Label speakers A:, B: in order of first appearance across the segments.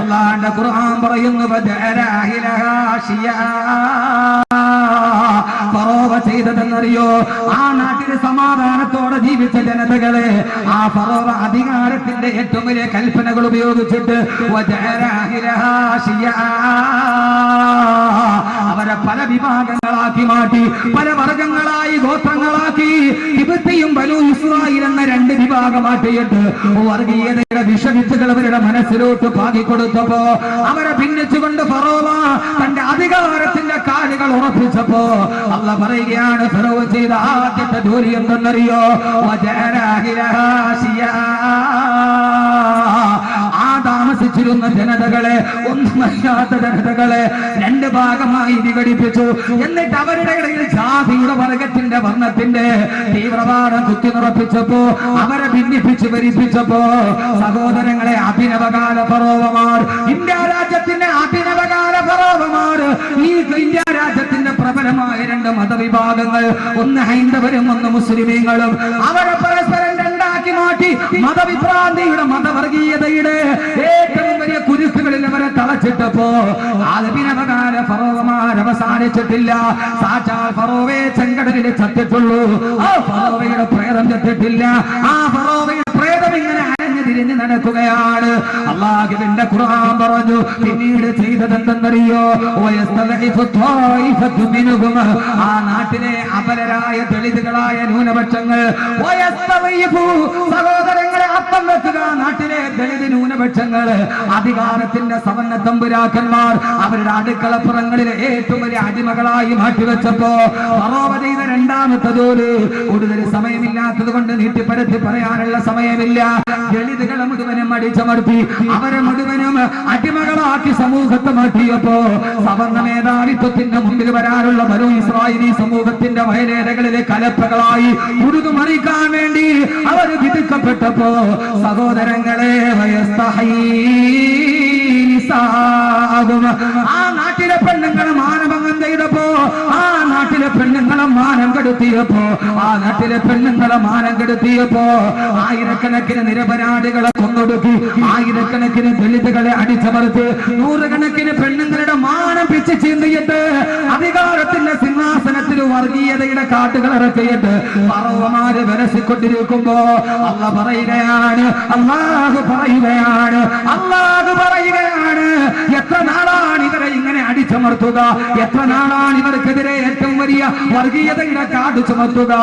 A: അല്ലാഹുവിന്റെ ഖുർആൻ പറയുന്നു ഫറോവ ചെയ്തതെന്നറിയോ? ആ നാട്ടിൽ സമാധാനത്തോടെ ജീവിച്ച ജനതകളെ ആ ഫറോവ അധികാരത്തിന്റെ ഏറ്റവും വലിയ കൽപ്പനകൾ ഉപയോഗിച്ചിട്ട് അവരെ പല വിഭാഗങ്ങളാക്കി മാറ്റി, പല വർഗങ്ങളായി ഗോത്രങ്ങളാക്കി. ഹിബ്തിയും ബനൂ ഇസ്രായേൽ എന്ന രണ്ട് വിഭാഗമാക്കിയിട്ട് വർഗീയതയുടെ വിഷവിത്തുകൾ അവരുടെ മനസ്സിലോട്ട് പാകിക്കൊടുത്തപ്പോ അവരെ ഭിന്നിച്ചുകൊണ്ട് ഫറോവ തന്റെ അധികാരത്തിന്റെ കാലുകൾ ഉറപ്പിച്ചപ്പോ അല്ലാഹ് പറയുകയാണ്, ഫറോവ ചെയ്ത ആദ്യത്തെ ജോലി എന്തെന്നറിയോ? ആ താമസിച്ചിരുന്ന ജനതകളെ, ഒന്നുമല്ലാത്ത ജനതകളെ രണ്ട് ഭാഗമായി വിഘടിപ്പിച്ചു. എന്നിട്ട് അവരുടെ ഇടയിൽ ജാതിയുടെ വർഗത്തിന്റെ വർണ്ണത്തിന്റെ തീവ്രവാദം കുത്തിനിറപ്പിച്ചപ്പോ അവരെ ഭിന്നിപ്പിച്ച് ഭരിപ്പിച്ചപ്പോ സഹോദരങ്ങളെ, അഭിനവകാല ഫറോവമാർ, ഇന്ത്യ രാജ്യത്തിന്റെ അഭിനവകാല ഫറോവമാർ, ഈ ഇന്ത്യ രാജ്യത്തിന്റെ പ്രബലമായ രണ്ട് മതവിഭാഗങ്ങൾ, ഒന്ന് ഹൈന്ദവരും ഒന്ന് മുസ്ലിമീങ്ങളും, അവരെ പരസ്പരം രണ്ടാക്കി മാറ്റി മതവിഭ്രാന്തിയുടെ മതവർഗീയതയുടെ ഏറ്റവും വലിയ കുരുക്കുകളിൽ അവരെ തളച്ചിട്ടപ്പോ അഭിനവകാല ഫറോവമാർ അവസാനിച്ചിട്ടില്ല. സാക്ഷാൽ ഫറോവയെ ചെങ്കടലിൽ ചത്തിട്ടുള്ളൂ. ആ ഫറോവയുടെ പ്രേതം ചത്തിട്ടില്ല. ആ ഫറോവയുടെ പ്രേതം ഇങ്ങനെ അരഞ്ഞു തിരിഞ്ഞ് നടക്കുകയാണ്. അല്ലാഹുവിന്റെ ഖുർആൻ പറഞ്ഞു, പിന്നീട് ചെയ്തതെന്തെന്നറിയോ? ആ നാട്ടിലെ അപരരായ ദളിതുകളായ ന്യൂനപക്ഷങ്ങൾ, സഹോദരങ്ങളെ, അർത്ഥം വെക്കുക, നാട്ടിലെ ദളിത് ന്യൂനപക്ഷങ്ങൾ അധികാരത്തിന്റെ സവർണ്ണ തമ്പുരാക്കന്മാർ അവരുടെ അടുക്കളപ്പുറങ്ങളിലെ ഏറ്റവും വലിയ അടിമകളായി മാറ്റിവെച്ചപ്പോ ഫറോവ ചെയ്ത രണ്ടാമത്തെ ജോലി, കൂടുതൽ സമയമില്ലാത്തത് കൊണ്ട് നീട്ടിപ്പരത്തി പറയാനുള്ള സമയമില്ല, ദളിതുകളെ മുഴുവനും അടിച്ചമർത്തി അവരെ മുഴുവനും അടിമകളാക്കി സമൂഹത്തെ മാറ്റിയപ്പോ സവർണ്ണ മേധാവിത്വത്തിന്റെ മുമ്പിൽ വരാനുള്ള ബനൂ ഇസ്രായേലി സമൂഹത്തിന്റെ വയലേലകളിലെ കലപ്പകളായി ഉരുതുമറിക്കാൻ വേണ്ടി അവർ വിധിക്കപ്പെട്ടപ്പോ സഹോദരങ്ങളെ, ആ നാട്ടിലെ പെണ്ണുങ്ങളെ മാനഭംഗം ചെയ്തപ്പോ, ആ നാട്ടിലെ പെണ്ണുങ്ങളെ മാനം കെടുത്തിയപ്പോ, ആ നാട്ടിലെ പെണ്ണുങ്ങളെ മാനം കെടുത്തിയപ്പോ ആയിരക്കണക്കിന് നിരപരാധികളെ കൊന്നൊടുക്കി, ആയിരക്കണക്കിന് ദളിതുകളെ അടിച്ചമർത്തി, നൂറുകണക്കിന് പെണ്ണുങ്ങളുടെ മാനം പിച്ച് ചീന്തിയിട്ട് അധികാരത്തിന്റെ സിംഹാസനത്തിൽ വർഗീയതയുടെ കാട്ടുകൾ ഇറക്കിയിട്ട് ഫറോവമാര് വിലസിക്കൊണ്ടിരിക്കുമ്പോ അല്ലാഹ് പറയുകയാണ്, അല്ലാഹു പറയുകയാണ്, എത്ര നാളാണ് ഇവരെ ഇങ്ങനെ അടിച്ചമർത്തുക? എത്ര നാളാണ് ഇവർക്കെതിരെ ഏറ്റവും വലിയ വർഗീയതയുടെ കാട് ചുമത്തുക?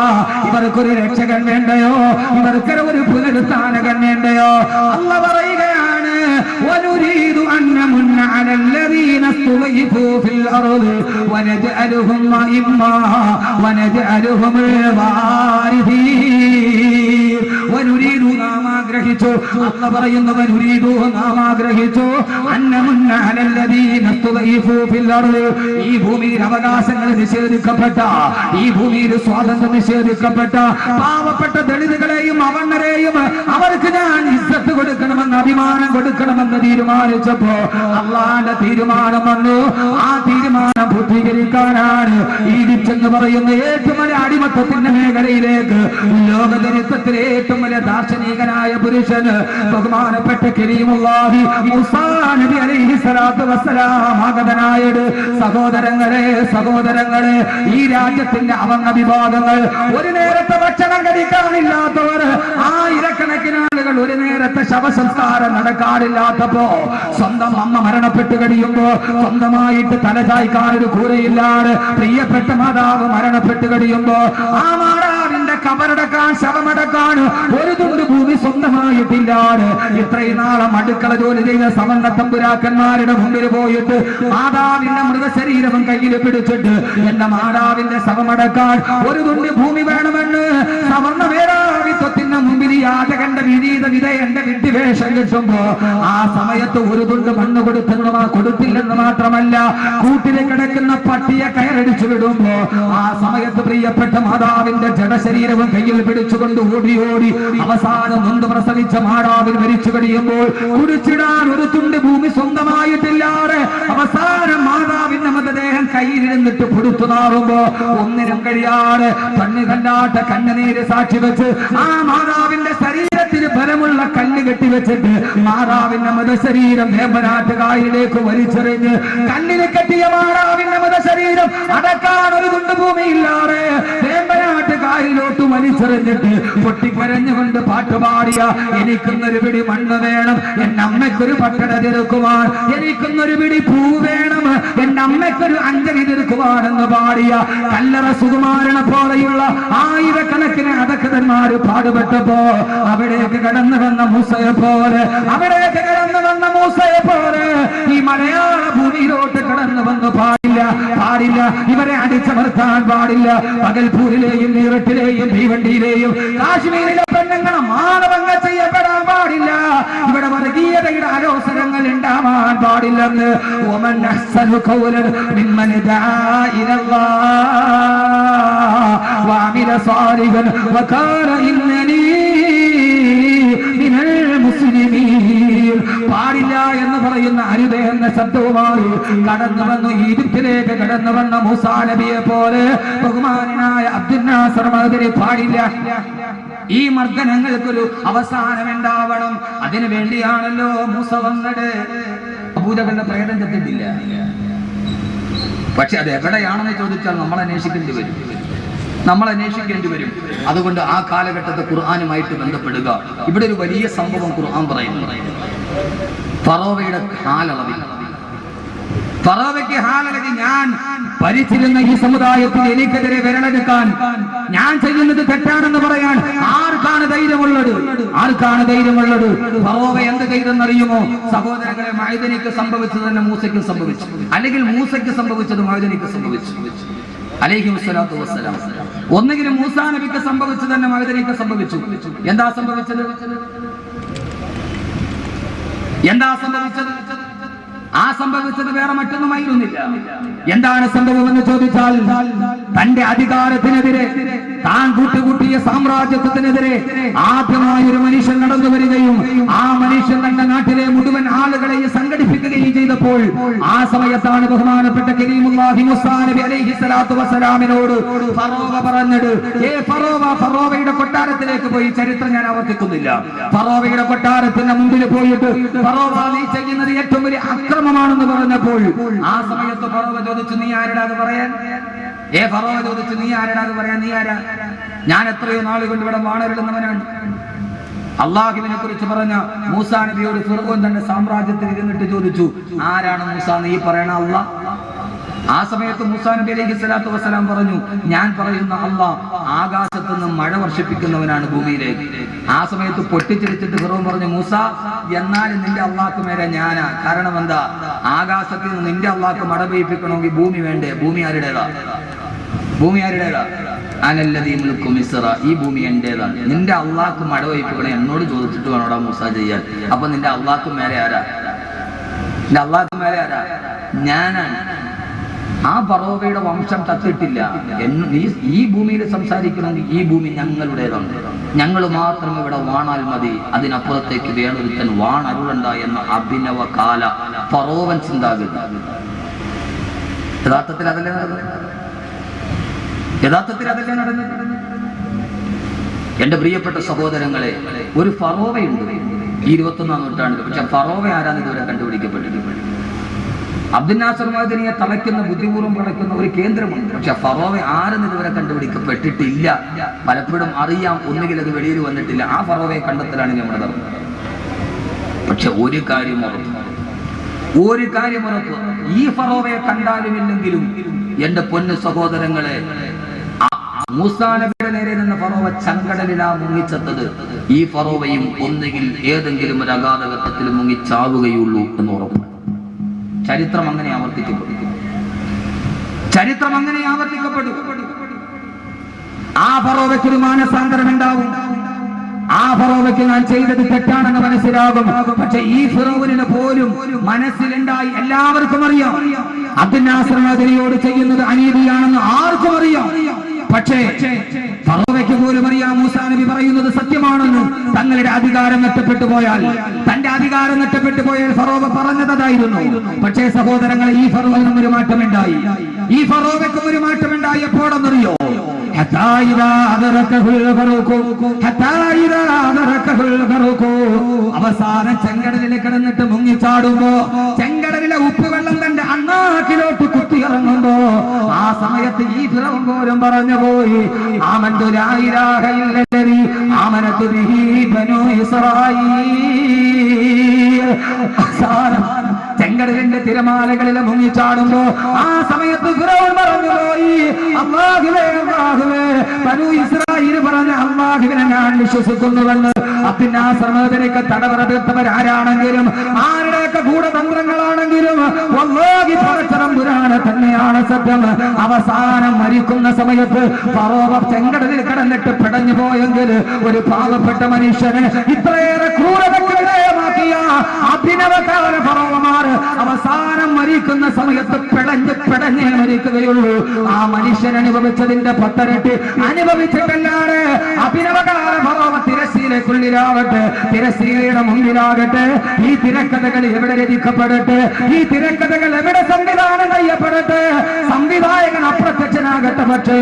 A: ഇവർക്കൊരു രക്ഷകൻ വേണ്ടയോ? ഇവർക്കൊരു പുനരുത്ഥാനകൻ വേണ്ടയോ? അല്ലാഹ് പറയുകയാണ്, വനുരീദു അൻ നമുന്ന അലൽ ലദീന സ്തുളൈഫു ഫിൽ അർദി വനജഅലുഹും അഇമ്മാ വനജഅലുഹുൽ വാരിഥീൻ. വനുരീദു, നാം ആഗ്രഹിച്ചു, അല്ലാഹ് പറയുന്നു, വനുരീദു, നാം ആഗ്രഹിച്ചു, അന്നമുന്ന അലൽ ലദീന സ്തുളൈഫു ഫിൽ അർദി, ഈ ഭൂമിയിൽ അവകാശങ്ങൾ നിഷേധിക്കപ്പെട്ട, ഈ ഭൂമിയിൽ സ്വാതന്ത്ര്യം നിഷേധിക്കപ്പെട്ട പാവപ്പെട്ട ദളിതുകളെയും അവണ്ണരെയും അവർക്ക് ഞാൻ ഇസ്സത്ത് കൊടുക്കണമെന്ന്, അഭിമാനം കൊടുക്കണമെന്ന് തീരുമാനിച്ചപ്പോ അല്ലാഹുവിന്റെ തീരുമാനം വന്നു. ആ തീരുമാനം പൂർത്തീകരിക്കാനാണ് ഈജിപ്ത് എന്ന് പറയുന്ന ഏറ്റവും വലിയ അടിമത്തത്തിന്റെ മേഖലയിലേക്ക് ലോകചരിത്രത്തിലെ ഏറ്റവും വലിയ ദാർശനികനായ പുരുഷൻ ബഹുമാനപ്പെട്ട കരീമുല്ലാഹി മൂസാ നബി അലൈഹി സ്വലാത്തു വസ്സലാം ആഗതനായത്. സഹോദരങ്ങളെ, ഈ രാജ്യത്തിന്റെ അവങ്ങ വിഭാഗങ്ങൾ, ഒരു നേരത്തെ ഭക്ഷണം കഴിക്കാനില്ലാത്തവർ, ആയിരക്കണക്കിന് ആളുകൾ ഒരു നേരത്തെ ശവസംസ്കാരം നടക്കാറില്ലാത്തപ്പോ, സ്വന്തം അമ്മ മരണപ്പെട്ട് കഴിയുമ്പോ സ്വന്തമായിട്ട് തലചായ്ക്കാൻ ഒരു കൂരയില്ലാതെ പ്രിയപ്പെട്ട മാതാവ് മരണപ്പെട്ട് കഴിയുമ്പോ ആ മാതാവിന്റെ കബറടക്കാൻ, ശവമടക്കാൻ ഒരു തുണ്ട് ഭൂമി സ്വന്തമായിട്ടില്ലാതെ ഇത്രയും നാളം അടുക്കള ജോലി ചെയ്ത സവർണ്ണ തമ്പുരാക്കന്മാരുടെ മുമ്പിൽ പോയിട്ട് മാതാവിന്റെ മൃതശരീരവും കയ്യിൽ പിടിച്ചിട്ട് എന്റെ മാതാവിന്റെ ശവമടക്കാൻ ഒരു തുണ്ട് ഭൂമി വേണമെന്ന് സവർണ്ണ മേധാവിത്വത്തിന്റെ മുമ്പിൽ യാചകന്റെ വിനീത വിധേയന്റെ വിദ്വേഷം കിട്ടുമ്പോ ആ സമയത്ത് ഒരു തുണ്ട് മണ്ണ് കൊടുത്തില്ലെന്ന് മാത്രമല്ല, കൂട്ടിലെ കിടക്കുന്ന പട്ടിയെ കയറടിച്ചു വിടുമ്പോ ആ സമയത്ത് പ്രിയപ്പെട്ട മാതാവിന്റെ ജഡശരീരവും കയ്യിൽ പിടിച്ചുകൊണ്ട് ഓടി അവസാനം നൊന്ത് പ്രസവിച്ച മാതാവിന് മരിച്ചു കഴിയുമ്പോൾ കുടിച്ചിടാൻ ഒരു തുണ്ട് ഭൂമി സ്വന്തമായിട്ടില്ലാതെ അവസാനം മാതാവിന്റെ മൃതദേഹം കയ്യിലിരുന്നിട്ട് പൊടുത്തു നാറുമ്പോ ഒന്നിനും കഴിയാതെ കണ്ണുകണ്ടാട്ട കണ്ണുനീര് സാക്ഷി വെച്ച് ആ മാതാവിന്റെ ശരീരത്തിന് ബലമുള്ള കല്ല് കെട്ടിവെച്ചിട്ട് മാറാവിന്റെ മൃതശരീരം വേമ്പനാട്ടുകായലിലേക്ക് വലിച്ചെറിഞ്ഞ് കല്ലിന് കെട്ടിയ മാറാവിന്റെ മൃതശരീരം അടക്കാൻ ഒരു തുണ്ട് ഭൂമിയില്ലാതെ വേമ്പനാട്ടുകായലിലോട്ട് വലിച്ചെറിഞ്ഞിട്ട് പൊട്ടിക്കരഞ്ഞുകൊണ്ട് പാട്ടുപാടിയ എനിക്കുന്നൊരു പിടി മണ്ണ് വേണം, എന്റെ അമ്മയ്ക്കൊരു പട്ടട തീർക്കുവാൻ, എനിക്കുന്നൊരു പിടി പൂ വേണം, എന്റെ അമ്മയ്ക്കൊരു അഞ്ജലി തീർക്കുവാനെന്ന് പാടിയ കല്ലറ സുകുമാരനെ പോലെയുള്ള ആയിരക്കണക്കിന് അധകൃതന്മാര് പാടുപെട്ടപ്പോ അവിടേക്ക് കടന്നു വന്ന മൂസയെ പോലെ, അവിടേക്ക് കടന്നു വന്ന മൂസയെ പോലെ ഈ മലയാള ഭൂമിയിലോട്ട് കടന്നു വന്ന് പാടില്ല, പാടില്ല, ഇവരെ അടിച്ചമർത്താൻ പാടില്ല. പകൽപൂരിലെയും മീററ്റിലെയും ഭീവണ്ടിയിലെയും കാശ്മീരിലെ പെണ്ണുങ്ങളെ മാനഭംഗം ചെയ്യപ്പെടാൻ പാടില്ല. ഇവിടെ വർഗീയതയുടെ ആലോചനകൾ ഉണ്ടാവാൻ പാടില്ലെന്ന് ومن أحسن قولا ممن دعا إلى الله وعمل صالحا وقال إنني من المسلمين. പാടില്ല എന്ന് പറയുന്ന അരുതേ എന്ന ശബ്ദവുമായി കടന്നു വന്നു ഈജിപ്തിലേക്ക് കടന്നു വന്ന മൂസാ നബിയെ പോലെ ബഹുമാനായ അബ്ദുൽ നാസർ മഅ്ദനി പാടില്ല. ഈ മർദ്ദനങ്ങൾക്കൊരു അവസാനം ഉണ്ടാവണം. അതിനു വേണ്ടിയാണല്ലോ മൂസ വന്നത്. അബൂജഹലിന്റെ പ്രേതം ചത്തിട്ടില്ല. പക്ഷെ അത് എവിടെയാണെന്ന് ചോദിച്ചാൽ നമ്മൾ അന്വേഷിക്കേണ്ടി വരും. അതുകൊണ്ട് ആ കാലഘട്ടത്തെ ഖുർആനുമായിട്ട് ബന്ധപ്പെടുക. ഇവിടെ ഒരു വലിയ സംഭവം ഖുർആൻ പറയുന്നു. ഫറോവയുടെ ഹാലളവിൽ, ഫറോവയ്ക്ക് ഹാലളവി, ഞാൻ ഭരിച്ചിരുന്ന ഈ സമുദായത്തിൽ എനിക്കെതിരെ വിരലെടുക്കാൻ, ഞാൻ ചെയ്യുന്നത് തെറ്റാണെന്ന് പറയാൻ ആർക്കാണ് ധൈര്യമുള്ളത്? ഫറോവ എന്ത് ചെയ്തെന്നറിയുമോ? സഹോദരങ്ങളെ, മഅ്ദനിക്ക് സംഭവിച്ചത് തന്നെ മൂസയ്ക്ക് സംഭവിച്ചു, അല്ലെങ്കിൽ മൂസയ്ക്ക് സംഭവിച്ചത് മഅ്ദനിക്ക് സംഭവിച്ചു അലൈഹി വസ്സലാത്തു വസ്സലാം. ഒന്നുകിലും മൂസാ നബിക്ക് സംഭവിച്ചത് തന്നെ മഅ്ദനിക്ക് സംഭവിച്ചു. എന്താ സംഭവിച്ചത്? ആ സംഭവിച്ചത് വേറെ മറ്റൊന്നുമായിരുന്നില്ല. എന്താണ് സംഭവമെന്ന് ചോദിച്ചാൽ, തന്റെ അധികാരത്തിനെതിരെ, താൻ കൂട്ടുകൂട്ടിയ സാമ്രാജ്യത്വത്തിനെതിരെ ആദ്യമായി ഒരു മനുഷ്യൻ നടന്നു വരികയും ആ മനുഷ്യൻ തന്റെ നാട്ടിലെ മുഴുവൻ ആളുകളെയും സംഘടിപ്പിക്കുകയും ചെയ്തപ്പോൾ ആ സമയത്താണ് ബഹുമാനപ്പെട്ട കരീമുല്ലാഹി മൂസാ നബി അലൈഹി സ്വലാത്തു വസ്സലാമിനോട് ഫറോവ പറഞ്ഞത്, ഫറോവയുടെ കൊട്ടാരത്തിലേക്ക് പോയി. ചരിത്രം ഞാൻ ആവർത്തിക്കുന്നില്ല. ഫറോവയുടെ കൊട്ടാരത്തിന്റെ മുമ്പിൽ പോയിട്ട് ഫറോവ, നീ ചെയ്യുന്നത് ഏറ്റവും വലിയ അക്രമമാണെന്ന് പറഞ്ഞപ്പോൾ ആ സമയത്ത് ഫറോവ ചോദിച്ചു, നീ ആരടാ അത് പറയാൻ? ഫറോവ ചോദിച്ചു, നീ ആരടാ അത് പറയാൻ? നീ ആരാ? ഞാൻ എത്രയോ നാളുകൊണ്ട് ഇവിടെ വാണരുളുന്നവനാണ്. അള്ളാഹുവിനെ കുറിച്ച് പറഞ്ഞ മൂസാ നബിയോട് ഫിർഔൻ തന്റെ സാമ്രാജ്യത്തിൽ ഇരുന്നിട്ട് ചോദിച്ചു, ആരാണ് മൂസാ നീ പറയണ അള്ളാഹ്? ആ സമയത്ത് മൂസാ നബി അലൈഹി സ്വലാത്തു വസ്സലാം പറഞ്ഞു, ഞാൻ പറയുന്ന അള്ളാഹ് ആകാശത്ത് നിന്ന് മഴ വർഷിപ്പിക്കുന്നവനാണ് ഭൂമിയിലേക്ക്. ആ സമയത്ത് പൊട്ടിച്ചിരിച്ചിട്ട് ഫിർഔൻ പറഞ്ഞു, മൂസ, എന്നാലും നിന്റെ അള്ളാഹ്ക്ക് മേലെ ഞാനാ. കാരണം എന്താ? ആകാശത്തിൽ നിന്ന് നിന്റെ അള്ളാഹ്ക്ക് മഴ പെയ്യിപ്പിക്കണമെങ്കിൽ ഭൂമി വേണ്ടേ? ഭൂമി ആരുടേതാ? അനല്ലദീ മുൽക്കു മിസ്റ, ഈ ഭൂമി എന്റേതാണ്. നിന്റെ അള്ളാഹ്ക്ക് മഴ പെയ്യിപ്പിക്കണം എന്നോട് ചോദിച്ചിട്ട് വേണോടാ മൂസ ചെയ്യാൻ. അപ്പൊ നിന്റെ അള്ളാഹ്ക്ക് മേലെ ആരാ? ഞാനാണ്. ആ ഫറോവയുടെ വംശം തത്തിട്ടില്ല. ഈ ഭൂമിയിൽ സംസാരിക്കണമെങ്കിൽ ഈ ഭൂമി ഞങ്ങളുടേതാണ്, ഞങ്ങൾ മാത്രം ഇവിടെ വാണാൽ മതി, അതിനപ്പുറത്തേക്ക് വേണൊരുത്തൻ വാണരുളണ്ട എന്ന അഭിനവ കാല ഫറോവൻ ചിന്താഗതി. യഥാർത്ഥത്തിൽ അതല്ലേ നടന്നത്? എന്റെ പ്രിയപ്പെട്ട സഹോദരങ്ങളെ, ഒരു ഫറോവയുണ്ട് ഈ 21-ാം നൂറ്റാണ്ടിൽ. പക്ഷെ ഫറോവ ആരാന്ന് ഇതുവരെ കണ്ടുപിടിക്കപ്പെട്ടിട്ടില്ല. അബ്ദുൽ നാസർ മഅ്ദനിയെ തളയ്ക്കുന്ന, ബുദ്ധിപൂർവ്വം തളയ്ക്കുന്ന ഒരു കേന്ദ്രമുണ്ട്. പക്ഷെ ഫറോവ ആരെന്ന് ഇതുവരെ കണ്ടുപിടിക്കപ്പെട്ടിട്ടില്ല. പലപ്പോഴും അറിയാം, ഒന്നുകിൽ അത് വെളിയിൽ വന്നിട്ടില്ല. ആ ഫറോവയെ കണ്ടെത്തലാണ് നമ്മുടെ ധർമ്മം. പക്ഷെ ഒരു കാര്യം ഉറപ്പ്, ഈ ഫറോവയെ കണ്ടാലുമില്ലെങ്കിലും എന്റെ പൊന്നു സഹോദരങ്ങളെ, മൂസാ നബിയുടെ നേരെ നിന്ന് ഫറോവ ചങ്കടലിലാ മുങ്ങിച്ചെത്തത്. ഈ ഫറോവയും ഒന്നുകിൽ ഏതെങ്കിലും ഒരു അഗാധഘട്ടത്തിൽ മുങ്ങിച്ചാവുകയുള്ളൂ എന്ന് ഉറപ്പ്. ചരിത്രം അങ്ങനെ ആവർത്തിക്കപ്പെടും. ആ ഫറോവയ്ക്ക് ഒരു മാനസാന്തരം ഉണ്ടാവും. ആ ഫറോവയ്ക്ക് ഞാൻ ചെയ്തത് തെറ്റാണെന്ന് മനസ്സിലാകും. പക്ഷെ ഈ ഫിറൗനിന് പോലും മനസ്സിലുണ്ടായി. എല്ലാവർക്കും അറിയാം അബ്ദുൽ നാസർ മഅ്ദനിയോട് ചെയ്യുന്നത് അനീതിയാണെന്ന് ആർക്കും അറിയാം. പക്ഷേ ഫറോവയ്ക്ക് പോലും അറിയാം മൂസാ നബി പറയുന്നത് സത്യമാണെന്ന്. തങ്ങളുടെ അധികാരം നഷ്ടപ്പെട്ടു പോയാൽ ഫറോവ പറഞ്ഞതായിരുന്നു. പക്ഷേ സഹോദരങ്ങളെ, ഈ ഫറോവയ്ക്കും ഒരു മാറ്റമുണ്ടായി. എപ്പോഴെന്നറിയോ? അവസാനം ചെങ്കടലിൽ കിടന്നിട്ട് മുങ്ങിച്ചാടുമ്പോ ചെങ്കടലിലെ ഉപ്പുവെള്ളം തന്റെ അണ്ണാക്കിലോട്ട് കുത്തിയിറങ്ങുമ്പോ ആ സമയത്ത് ഈ ഫിറഔൻ പോലും പറഞ്ഞു പോയി ആമന്തു ലാ ഇലാഹ ഇല്ലല്ലദീ ആമനതു ബിഹി ബനൂ ഇസ്രായീൽ. ചെങ്കടലിന്റെ തിരമാലകളിൽ മുങ്ങിച്ചാടുമ്പോ ആ സമയത്ത് ഫിറഔൻ പറഞ്ഞു പോയി അല്ലാഹുവേ അല്ലാഹുവേ ബനൂ ഇസ്രായീൽ പറഞ്ഞ അല്ലാഹുവിനെ ഞാൻ വിശ്വസിക്കുന്നുവെന്ന്. പിന്നെ ആ സഹോദരക്ക് തടവറപ്പെട്ടവരാരാണെങ്കിലും ആരുടെയൊക്കെ ഗൂഢതന്ത്രങ്ങളാണെങ്കിലും വല്ലാഹി പടച്ചതമ്പുരാനെ തന്നെയാണ് സത്യം. അവസാനം മരിക്കുന്ന സമയത്ത് ഫറോവ ചെങ്കടലിൽ കിടന്നിട്ട് പിടഞ്ഞു പോയെങ്കിൽ ഒരു പാവപ്പെട്ട മനുഷ്യനെ ഇത്രയേറെ ക്രൂരതയ്ക്ക് വിധേയമാക്കിയ അഭിനവകാല ഫറോവമാർ അവസാനം മരിക്കുന്ന സമയത്ത് പിടഞ്ഞേ മരിക്കുകയുള്ളൂ. ആ മനുഷ്യൻ അനുഭവിച്ചതിന്റെ 10 ഇരട്ടി അനുഭവിച്ചിട്ടല്ലാതെ അഭിനവകാല ഫറോവ തിരശ്ശീലക്കുള്ളിലാവട്ടെ തിരശ്ശീലയുടെ മുന്നിലാകട്ടെ ഈ തിരക്കഥകൾ എവിടെ രചിക്കപ്പെടട്ടെ, ഈ തിരക്കഥകൾ എവിടെ സംവിധാനം ചെയ്യപ്പെടട്ടെ, സംവിധായകൻ അപ്രത്യക്ഷനാകട്ടെ. പക്ഷേ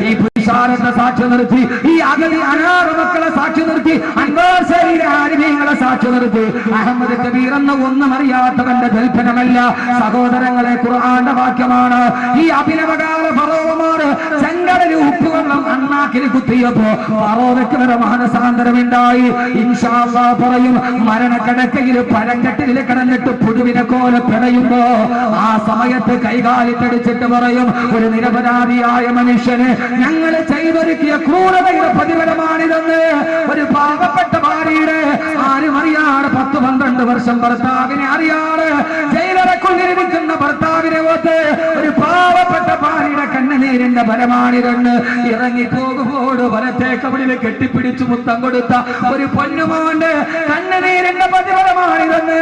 A: ഈ പുരുഷാരത്തെ സാക്ഷി നിർത്തി, ഈ അഗതി അനാറ് മക്കളെ സാക്ഷി നിർത്തി, അൻവാർ ശരീര ആരിമീങ്ങളെ സാക്ഷി നിർത്തി അഹമ്മദ് കബീർ എന്ന ഒന്നും അറിയാത്തവന്റെ കൽപ്പനമല്ല സഹോദരങ്ങളെ, ഖുർആന്റെ വാക്യമാണ്. ഈ അഭിനവകാല ഫറോവമാർ ചെങ്കടലിൽ ഉപ്പുവെള്ളം അണ്ണാക്കിൽ കുത്തിയപ്പോ ഫറോവയ്ക്ക് വരെ മാനസാന്തരമുണ്ടായി. ഇൻഷാ അല്ലാഹ് പറയും മരണക്കിടക്കയിൽ പരങ്കട്ടിൽ കിടന്നിട്ട് പുഴുവിനെ പോലെ പിടയുമ്പോ ആ സമയത്ത് കൈകാലിട്ടടിച്ചിട്ട് പറയും ഒരു നിരപരാധിയായ മനുഷ്യന് ഞങ്ങൾ ചെയ്തൊരുക്കിയ ക്രൂരതയുടെ പ്രതിഫലമാണിതെന്ന്. ഒരു പാവപ്പെട്ട ഭാര്യയുടെ ആരും അറിയാതെ 10-12 വർഷം ഭർത്താവിനെ അറിയാതെ ജയിലറക്കൊണ്ടിരിക്കുന്ന ഭർത്താവിനെ ഓർത്ത് ഒരു പാവപ്പെട്ട ഭാര്യയുടെ കണ്ണുനീരിന്റെ ഫലമാണിതെന്ന് ഇറങ്ങിപ്പോകുമ്പോൾ വലത്തേക്കവളിൽ കെട്ടിപ്പിടിച്ചു മുത്തം കൊടുത്ത ഒരു പൊന്നുമോന്റെ കണ്ണുനീരിന്റെ പ്രതിഫലമാണിതെന്ന്.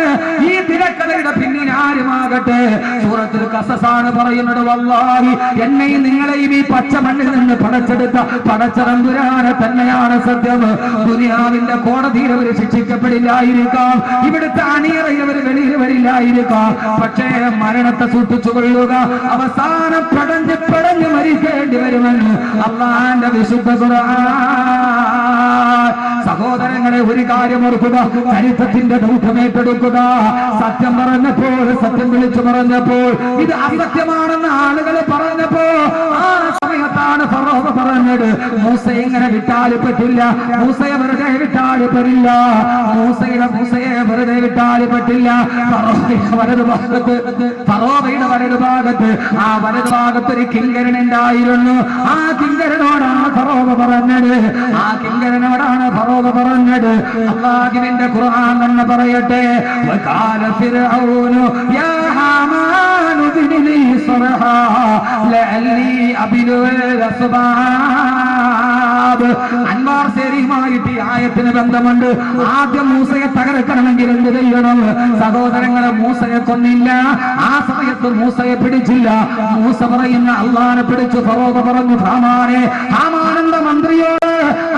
A: ഈ തിരക്കഥയുടെ പിന്നിൽ ആരുമാകട്ടെ സൂറത്തുൽ ഖസസാണ് പറയുന്നത് വല്ലാഹി എന്നെയും നിങ്ങളെയും ഈ പച്ച മണ്ണിൽ നിന്ന് പടച്ചെടുത്ത പടച്ചതമ്പുരാനെ തന്നെയാണ് സത്യം. ദുനിയാവിന്റെ കോടതിയിൽ അവർ ശിക്ഷിക്കപ്പെടില്ലായിരിക്കാം, ഇവിടുത്തെ അണിയറയിൽ അവർ വെളിയിൽ വരില്ലായിരിക്കാം. പക്ഷേ മരണത്തെ സൂക്ഷിച്ചുകൊള്ളുക, അവസാനം പടഞ്ഞ് മരിക്കേണ്ടി വരുമെന്ന് അല്ലാഹുവിന്റെ വിശുദ്ധ ഖുർആൻ. സഹോദരങ്ങളെ ഒരു കാര്യം ഓർക്കുക, ചരിത്രത്തിന്റെ ദൗത്യമേറ്റെടുക്കുക. സത്യം പറഞ്ഞപ്പോൾ, സത്യം വിളിച്ചു പറഞ്ഞപ്പോൾ, ഇത് അസത്യമാണെന്ന് ആളുകൾ പറഞ്ഞപ്പോ ആ സമയത്താണ് ഫറോവ പറഞ്ഞത് മൂസ ഇങ്ങനെ വിട്ടാല് പറ്റില്ല, മൂസയെ വെറുതെ വിട്ടാല് പറ്റില്ല, മൂസയെ വെറുതെ വിട്ടാല് പറ്റില്ല. ഫറോവയുടെ വലതുഭാഗത്ത് ആ വലതുഭാഗത്ത് ഒരു കിങ്കരൻ ഉണ്ടായിരുന്നു. ആ കിങ്കരനോടാണ് ഫറോവ പറഞ്ഞത്, ആ കിങ്കരനോടാണ് ഫറോവ പറഞ്ഞത്. അല്ലാഹുവിന്റെ ഖുർആൻ തന്നെ പറയട്ടെ വഖാല ഫിർഔനു യാ ഹാമാനു ഇബ്നി ലീ സർഹാ ലഅല്ലി അബ്ലുൽ അസ്ബാബ്. അൻവാർ ശരീഫുമായിട്ട് ഈ ആയത്തിന് ബന്ധമുണ്ട്. ആദ്യം മൂസയെ തകർക്കണമെങ്കിൽ എന്ത് ചെയ്യണം? സഹോദരങ്ങളെ, മൂസയെ കൊന്നില്ല, ആ സമയത്ത് മൂസയെ പിടിച്ചില്ല. മൂസ പറയുന്ന അള്ളാനെ പിടിച്ചു. ഫറോവ പറഞ്ഞു ഹാമാനന്ദ മന്ത്രിയോട്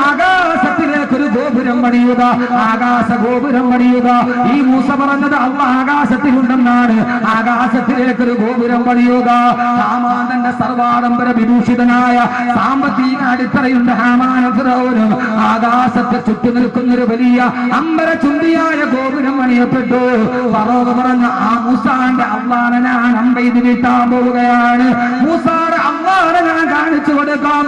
A: ആകാശത്തിലേക്കൊരു ഗോപുരം പണിയുക, ആകാശ ഗോപുരം പണിയുക. ഈ മൂസ പറഞ്ഞത് അള്ളാഹ് ആകാശത്തിലുണ്ടെന്നാണ്. ആകാശത്തിലേക്കൊരു ഗോപുരം പണിയുക. ഹാമാനന്റെ സർവാഡംബര വിഭൂഷിതനായ സാമ്പത്തിക അടിത്തറയുണ്ട് ഹാമാനും ഫിറഔനും. ആകാശത്തെ ചുറ്റി നിൽക്കുന്നൊരു വലിയ അമ്പര ചുണ്ടിയായ ഗോപുരം പണിയപ്പെട്ടു. ഫറോവ പറഞ്ഞു ആ മൂസാന്റെ അള്ളാനെ ഞാൻ അമ്പെയ്ത് വീട്ടാൻ പോവുകയാണ്, മൂസാടെ അള്ളാനെ ഞാൻ കാണിച്ചു കൊടുക്കാം.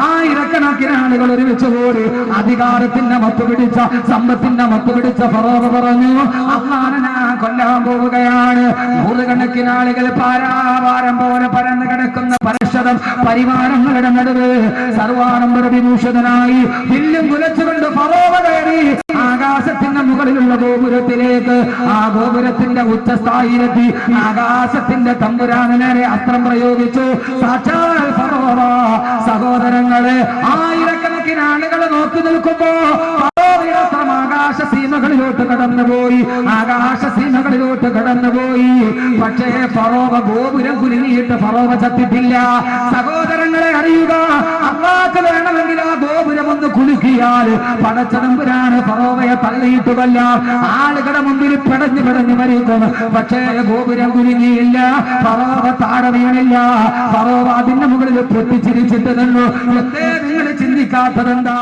A: ആയിരക്കണക്കിന് ആളുകൾ ഒരുമിച്ച് കൂടി അധികാരത്തിന്റെ മത്ത് പിടിച്ച, സമ്പത്തിന്റെ മത്ത് പിടിച്ച ഫറോവ പറഞ്ഞു അള്ളാനെ ഞാൻ കൊല്ലാൻ പോവുകയാണ്. 100 കണക്കിന് ആളുകൾ പാരാവാരം പോലെ പരന്നു കിടക്കുന്ന പരശതം പരിവാരങ്ങളുടെ നടുവ് സർവാനംബര വിഭൂഷിതനായി വില്ലും കുലച്ചുകൊണ്ട് ഫറോവ കയറി ആകാശത്തിന്റെ മുകളിലുള്ള ഗോപുരത്തിലേക്ക്. ആ ഗോപുരത്തിന്റെ ഉച്ചസ്ഥായിലെത്തി ആകാശത്തിന്റെ തമ്പുരാനെ അസ്ത്രം പ്രയോഗിച്ചു. സാക്ഷാൽ ഫറോവ. സഹോദരങ്ങളെ, ആയിരക്കണക്കിന് ആളുകൾ നോക്കി നിൽക്കുമ്പോ ഫറോവയുടെ അസ്ത്രം ആകാശ സീമകളിലോട്ട് കടന്നുപോയി, ആകാശ സീമകളിലോട്ട് കടന്നുപോയി. പക്ഷേ ഫറോവ ഗോപുരം കുലുങ്ങിയിട്ട് ഫറോവ ചത്തിട്ടില്ല. സഹോദരങ്ങളെ അറിയുക, അള്ളാഹ് വേണമെങ്കിൽ ആ ഗോപുരം ഒന്ന് കുലുക്കിയാൽ പടച്ചതമ്പുരാന് ഫറോവയെ തള്ളിയിട്ടുമല്ല, ആളുകളുടെ മുമ്പിൽ പിടഞ്ഞു മരിക്കും. പക്ഷേ ഗോപുരം കുലുങ്ങിയില്ല, ഫറോവ താഴെ വീണില്ല. ഫറോവ അതിന്റെ മുകളിൽ പൊട്ടിച്ചിരിച്ചിട്ട് നിന്നു. എന്തേ നിങ്ങൾ ചിന്തിക്കാത്തതെന്താ?